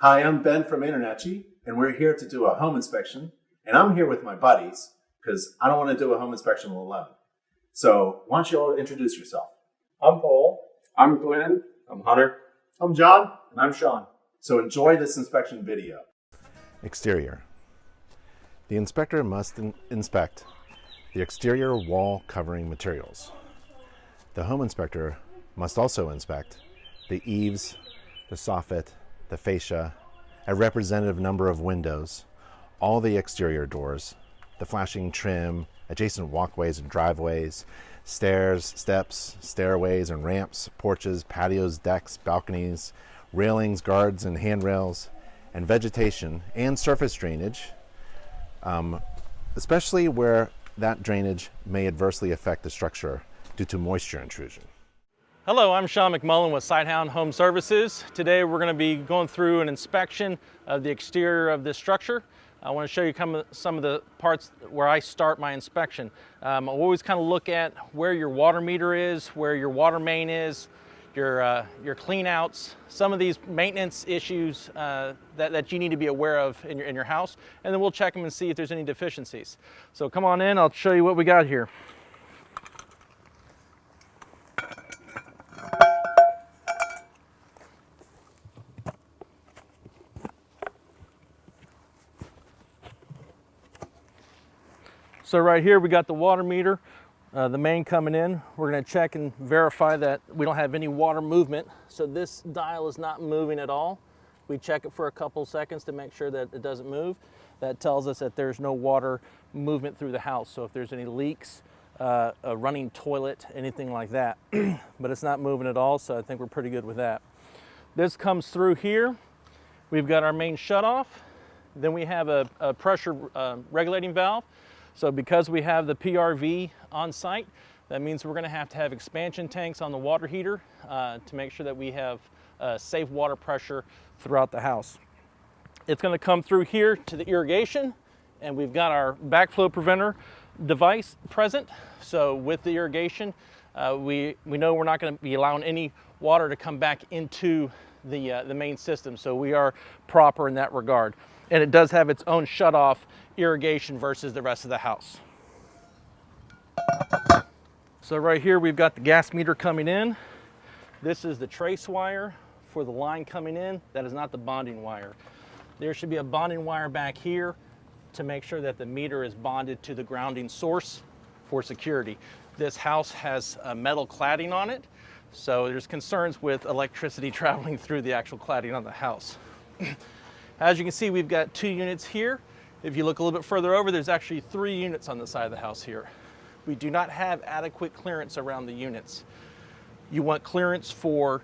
Hi, I'm Ben from Internachi, and we're here to do a home inspection. And I'm here with my buddies because I don't want to do a home inspection alone. So why don't you all introduce yourself? I'm Paul. I'm Glenn. I'm Hunter. I'm John. And I'm Sean. So enjoy this inspection video. Exterior. The inspector must inspect the exterior wall covering materials. The home inspector must also inspect the eaves, the soffit, the fascia, a representative number of windows, all the exterior doors, the flashing trim, adjacent walkways and driveways, stairs, steps, stairways and ramps, porches, patios, decks, balconies, railings, guards and handrails, and vegetation and surface drainage, especially where that drainage may adversely affect the structure due to moisture intrusion. Hello, I'm Sean McMullen with Sighthound Home Services. Today we're going to be going through an inspection of the exterior of this structure. I want to show you some of the parts where I start my inspection. I always kind of look at where your water meter is, where your water main is, your clean outs, some of these maintenance issues that you need to be aware of in your house, and then we'll check them and see if there's any deficiencies. So come on in, I'll show you what we got here. So right here we got the water meter, the main coming in. We're going to check and verify that we don't have any water movement. So this dial is not moving at all. We check it for a couple seconds to make sure that it doesn't move. That tells us that there's no water movement through the house. So if there's any leaks, a running toilet, anything like that. But it's not moving at all, so I think we're pretty good with that. This comes through here. We've got our main shutoff. Then we have a pressure regulating valve. So because we have the PRV on site, that means we're going to have expansion tanks on the water heater to make sure that we have safe water pressure throughout the house. It's going to come through here to the irrigation, and we've got our backflow preventer device present. So with the irrigation, we know we're not going to be allowing any water to come back into the main system. So we are proper in that regard. And it does have its own shutoff irrigation versus the rest of the house. So right here we've got the gas meter coming in. This is the trace wire for the line coming in. That is not the bonding wire. There should be a bonding wire back here to make sure that the meter is bonded to the grounding source for security. This house has a metal cladding on it, so there's concerns with electricity traveling through the actual cladding on the house. As you can see, we've got 2 units here. If you look a little bit further over, there's actually 3 units on the side of the house here. We do not have adequate clearance around the units. You want clearance for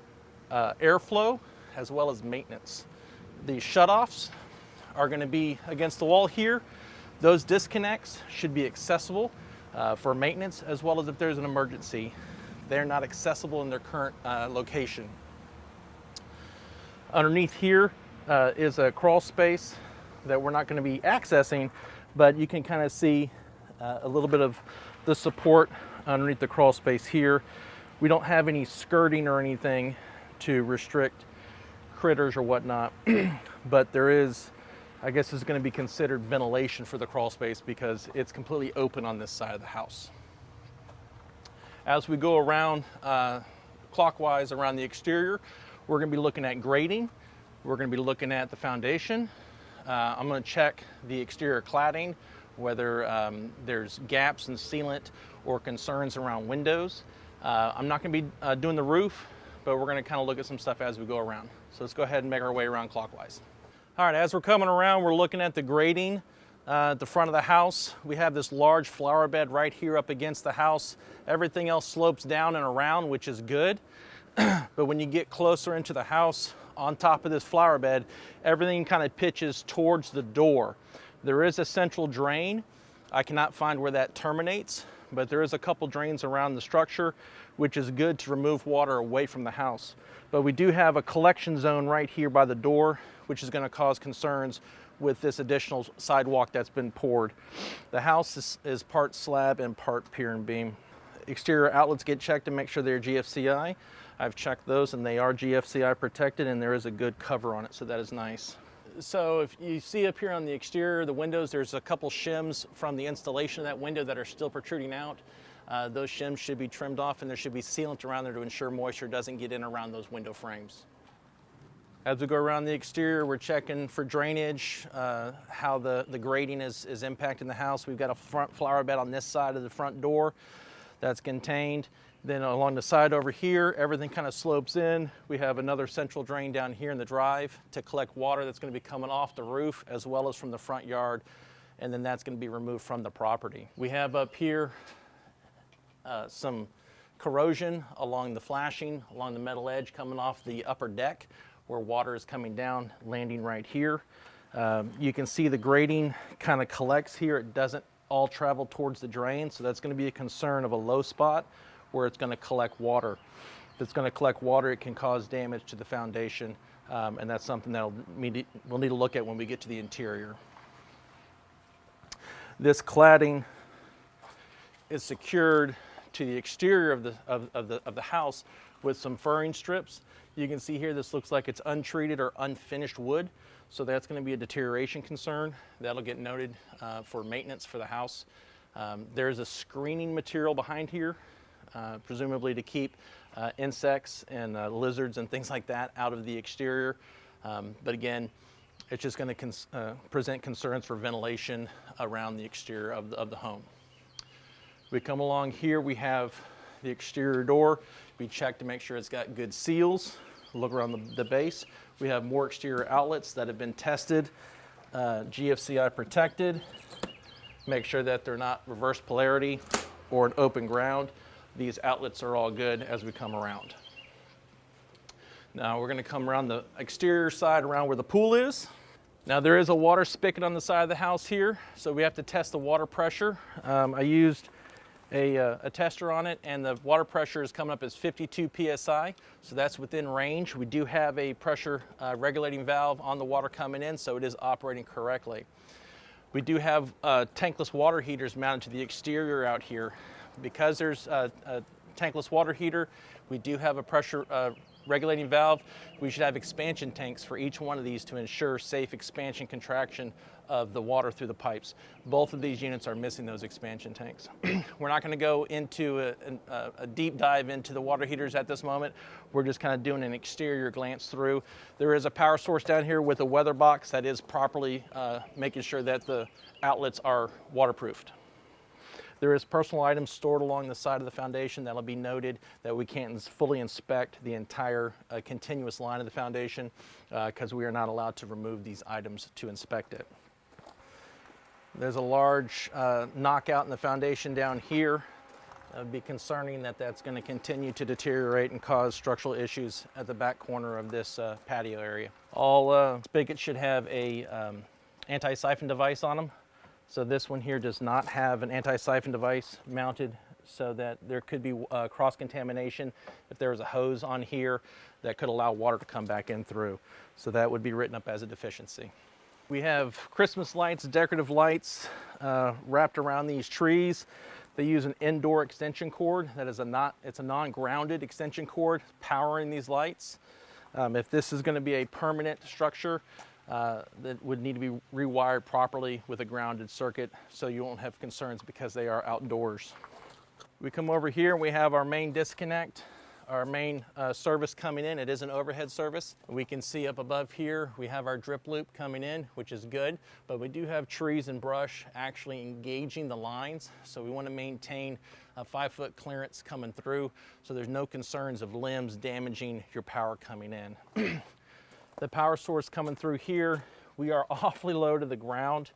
airflow as well as maintenance. The shutoffs are going to be against the wall here. Those disconnects should be accessible for maintenance as well as if there's an emergency. They're not accessible in their current location. Underneath here is a crawl space that we're not going to be accessing, but you can kind of see a little bit of the support underneath the crawl space here. We don't have any skirting or anything to restrict critters or whatnot, but there is, I guess it's going to be considered ventilation for the crawl space because it's completely open on this side of the house. As we go around clockwise around the exterior, we're going to be looking at grading. We're going to be looking at the foundation. I'm going to check the exterior cladding, whether there's gaps in sealant or concerns around windows. I'm not going to be doing the roof, but we're going to kind of look at some stuff as we go around. So let's go ahead and make our way around clockwise. All right, as we're coming around, we're looking at the grading at the front of the house. We have this large flower bed right here up against the house. Everything else slopes down and around, which is good. But when you get closer into the house, on top of this flower bed, everything kind of pitches towards the door. There is a central drain. I cannot find where that terminates, but there is a couple drains around the structure, which is good to remove water away from the house. But we do have a collection zone right here by the door, which is going to cause concerns with this additional sidewalk that's been poured. The house is part slab and part pier and beam. exterior outlets get checked to make sure they're GFCI. I've checked those and they are GFCI protected, and there is a good cover on it, so that is nice. So if you see up here on the exterior, the windows, there's a couple shims from the installation of that window that are still protruding out. Those shims should be trimmed off, and there should be sealant around there to ensure moisture doesn't get in around those window frames. As we go around the exterior, we're checking for drainage, how the grading is impacting the house. We've got a front flower bed on this side of the front door that's contained. Then along the side over here, everything kind of slopes in. We have another central drain down here in the drive to collect water that's going to be coming off the roof as well as from the front yard, and then that's going to be removed from the property. We have up here some corrosion along the flashing, along the metal edge coming off the upper deck where water is coming down, landing right here. You can see the grading kind of collects here. It doesn't all travel towards the drain, so that's going to be a concern of a low spot where it's going to collect water. If it's going to collect water, it can cause damage to the foundation, and that's something that we'll need to look at when we get to the interior. This cladding is secured to the exterior of the house with some furring strips. You can see here this looks like it's untreated or unfinished wood, so that's going to be a deterioration concern. That'll get noted for maintenance for the house. There's a screening material behind here, presumably to keep insects and lizards and things like that out of the exterior. But again, it's just going to present concerns for ventilation around the exterior of the home. We come along here, we have the exterior door. We check to make sure it's got good seals. Look around the base. We have more exterior outlets that have been tested, GFCI protected. Make sure that they're not reverse polarity or an open ground. These outlets are all good as we come around. Now we're going to come around the exterior side around where the pool is. Now there is a water spigot on the side of the house here, so we have to test the water pressure. I used a tester on it, and the water pressure is coming up as 52 psi, so that's within range. We do have a pressure regulating valve on the water coming in, so it is operating correctly. We do have tankless water heaters mounted to the exterior out here. Because there's a tankless water heater, we do have a pressure regulating valve. We should have expansion tanks for each one of these to ensure safe expansion contraction of the water through the pipes. Both of these units are missing those expansion tanks. We're not going to go into a deep dive into the water heaters at this moment. We're just kind of doing an exterior glance through. There is a power source down here with a weather box that is properly making sure that the outlets are waterproofed. There is personal items stored along the side of the foundation that'll be noted that we can't fully inspect the entire continuous line of the foundation because we are not allowed to remove these items to inspect it. There's a large knockout in the foundation down here. It would be concerning that that's going to continue to deteriorate and cause structural issues at the back corner of this patio area. All spigots should have a anti-siphon device on them. So this one here does not have an anti-siphon device mounted, so that there could be cross-contamination if there was a hose on here that could allow water to come back in through. So that would be written up as a deficiency. We have Christmas lights, decorative lights wrapped around these trees. They use an indoor extension cord that is it's a non-grounded extension cord powering these lights. If this is going to be a permanent structure, that would need to be rewired properly with a grounded circuit so you won't have concerns because they are outdoors. We come over here and we have our main disconnect, our main service coming in. It is an overhead service. We can see up above here we have our drip loop coming in, which is good, but we do have trees and brush actually engaging the lines, so we want to maintain a 5-foot clearance coming through so there's no concerns of limbs damaging your power coming in. The power source coming through here, we are awfully low to the ground.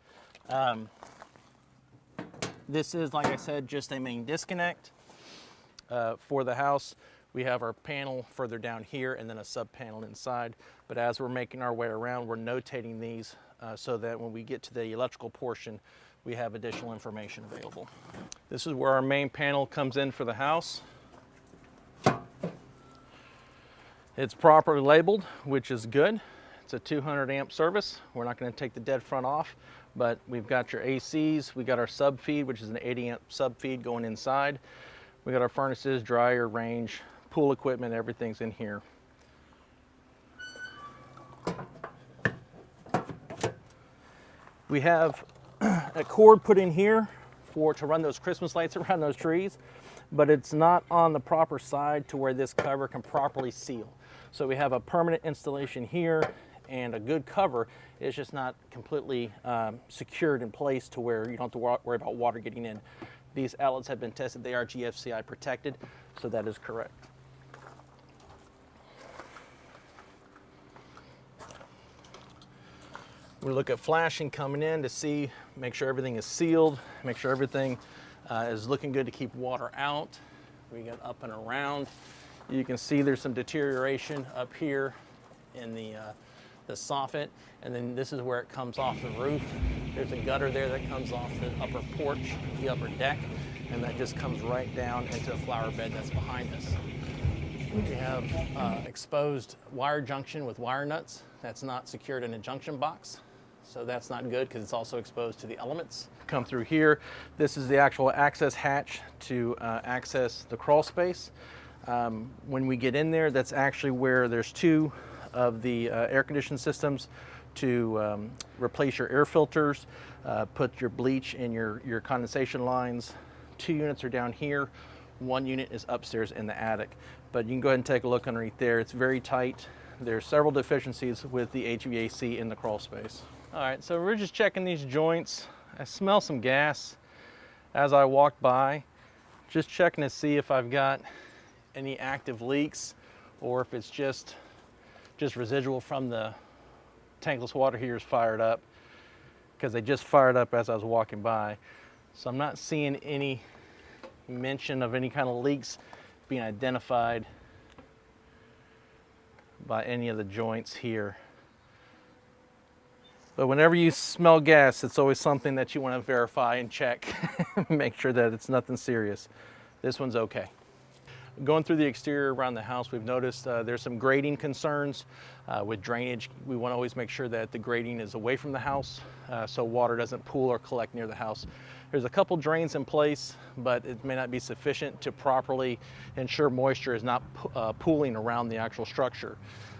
This is, like I said, just a main disconnect for the house. We have our panel further down here and then a sub panel inside. But as we're making our way around, we're notating these so that when we get to the electrical portion, we have additional information available. This is where our main panel comes in for the house. It's properly labeled, which is good. It's a 200 amp service. We're not going to take the dead front off, but we've got your ACs. We got our sub feed, which is an 80 amp sub feed going inside. We got our furnaces, dryer, range, pool equipment, everything's in here. We have a cord put in here to run those Christmas lights around those trees, but it's not on the proper side to where this cover can properly seal. So we have a permanent installation here and a good cover. It's just not completely secured in place to where you don't have to worry about water getting in. These outlets have been tested. They are GFCI protected, so that is correct. We look at flashing coming in to see, make sure everything is sealed, make sure everything is looking good to keep water out. We get up and around. You can see there's some deterioration up here in the soffit, and then this is where it comes off the roof. There's a gutter there that comes off the upper porch, the upper deck, and that just comes right down into the flower bed that's behind us. We have exposed wire junction with wire nuts. That's not secured in a junction box, so that's not good because it's also exposed to the elements. Come through here. This is the actual access hatch to access the crawl space. When we get in there, that's actually where there's two of the air conditioning systems to replace your air filters, put your bleach in your condensation lines. 2 units are down here. 1 unit is upstairs in the attic. But you can go ahead and take a look underneath there. It's very tight. There's several deficiencies with the HVAC in the crawl space. All right, so we're just checking these joints. I smell some gas as I walked by. Just checking to see if I've got any active leaks or if it's just residual from the tankless water heaters fired up, because they just fired up as I was walking by. So I'm not seeing any mention of any kind of leaks being identified by any of the joints here. But whenever you smell gas, it's always something that you want to verify and check. Make sure that it's nothing serious. This one's okay. Going through the exterior around the house, we've noticed there's some grading concerns with drainage. We want to always make sure that the grading is away from the house so water doesn't pool or collect near the house. There's a couple drains in place, but it may not be sufficient to properly ensure moisture is not pooling around the actual structure.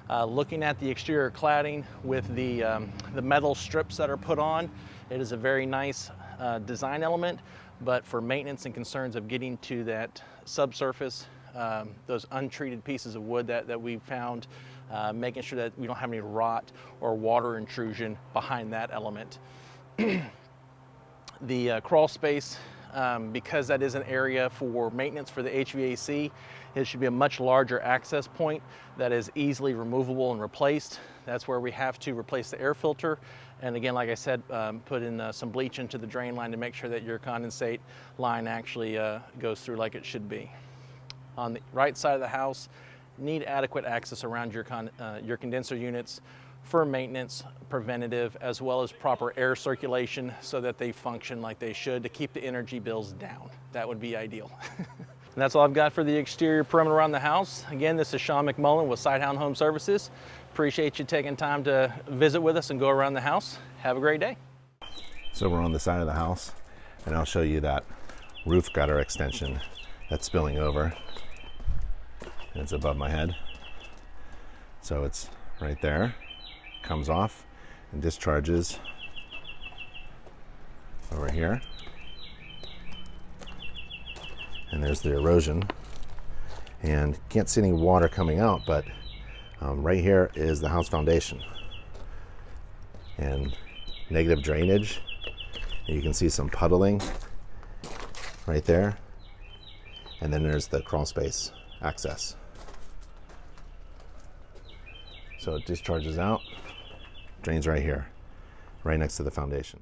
Looking at the exterior cladding with the metal strips that are put on, it is a very nice design element, but for maintenance and concerns of getting to that subsurface, those untreated pieces of wood that we found, making sure that we don't have any rot or water intrusion behind that element. The crawl space, because that is an area for maintenance for the HVAC, it should be a much larger access point that is easily removable and replaced. That's where we have to replace the air filter. And again, like I said, put in some bleach into the drain line to make sure that your condensate line actually goes through like it should be. On the right side of the house, need adequate access around your condenser units for maintenance, preventative, as well as proper air circulation so that they function like they should to keep the energy bills down. That would be ideal. And that's all I've got for the exterior perimeter around the house. Again, this is Sean McMullen with Sighthound Home Services. Appreciate you taking time to visit with us and go around the house. Have a great day. So we're on the side of the house, and I'll show you that roof gutter extension that's spilling over. And it's above my head. So it's right there, comes off and discharges over here. And there's the erosion. And can't see any water coming out, but right here is the house foundation. And negative drainage. And you can see some puddling right there. And then there's the crawl space access. So it discharges out, drains right here, right next to the foundation.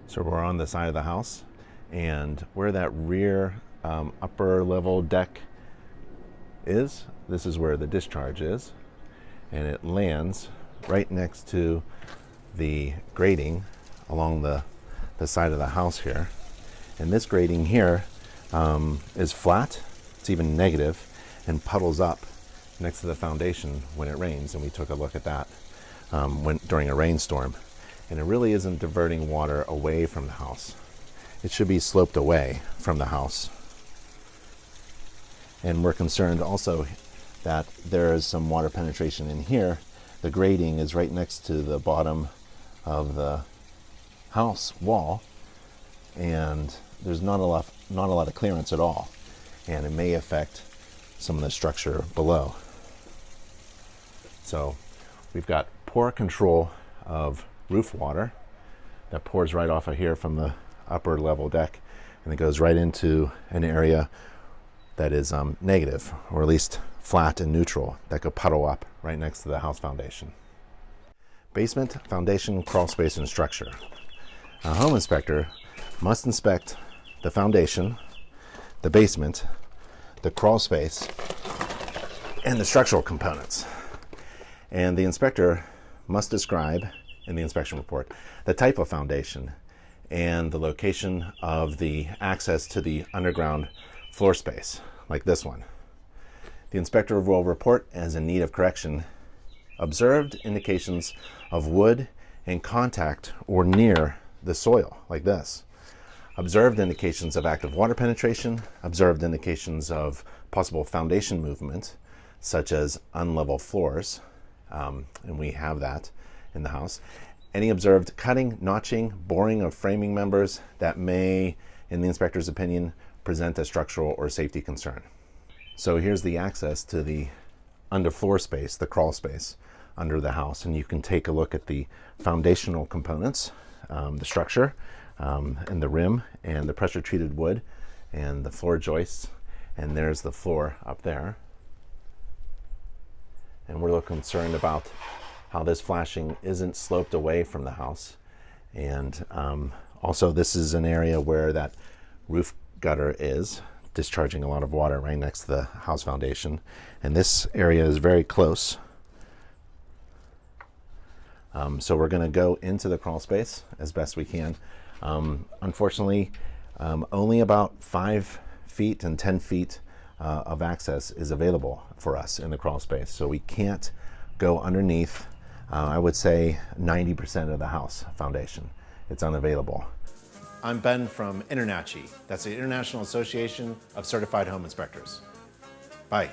So we're on the side of the house, and where that rear upper level deck is, this is where the discharge is, and it lands right next to the grading along the side of the house here. And this grading here is flat, it's even negative, and puddles up next to the foundation when it rains, and we took a look at that during a rainstorm. And it really isn't diverting water away from the house. It should be sloped away from the house. And we're concerned also that there is some water penetration in here. The grading is right next to the bottom of the house wall, and there's not a lot of clearance at all, and it may affect some of the structure below. So we've got poor control of roof water that pours right off of here from the upper level deck, and it goes right into an area that is negative, or at least flat and neutral, that could puddle up right next to the house foundation. Basement, foundation, crawl space, and structure. A home inspector must inspect the foundation, the basement, the crawl space, and the structural components. And the inspector must describe in the inspection report the type of foundation and the location of the access to the underground floor space, like this one. The inspector will report as in need of correction observed indications of wood in contact or near the soil, like this. Observed indications of active water penetration, observed indications of possible foundation movement, such as unlevel floors, and we have that in the house. Any observed cutting, notching, boring of framing members that may, in the inspector's opinion, present a structural or safety concern. So here's the access to the underfloor space, the crawl space under the house, and you can take a look at the foundational components, the structure, and the rim, and the pressure treated wood, and the floor joists, and there's the floor up there. And we're a little concerned about how this flashing isn't sloped away from the house. And also this is an area where that roof gutter is discharging a lot of water right next to the house foundation. And this area is very close. So we're gonna go into the crawl space as best we can. Unfortunately, only about 5 feet and 10 feet of access is available for us in the crawl space. So we can't go underneath, I would say 90% of the house foundation. It's unavailable. I'm Ben from INTERNACHI. That's the International Association of Certified Home Inspectors. Bye.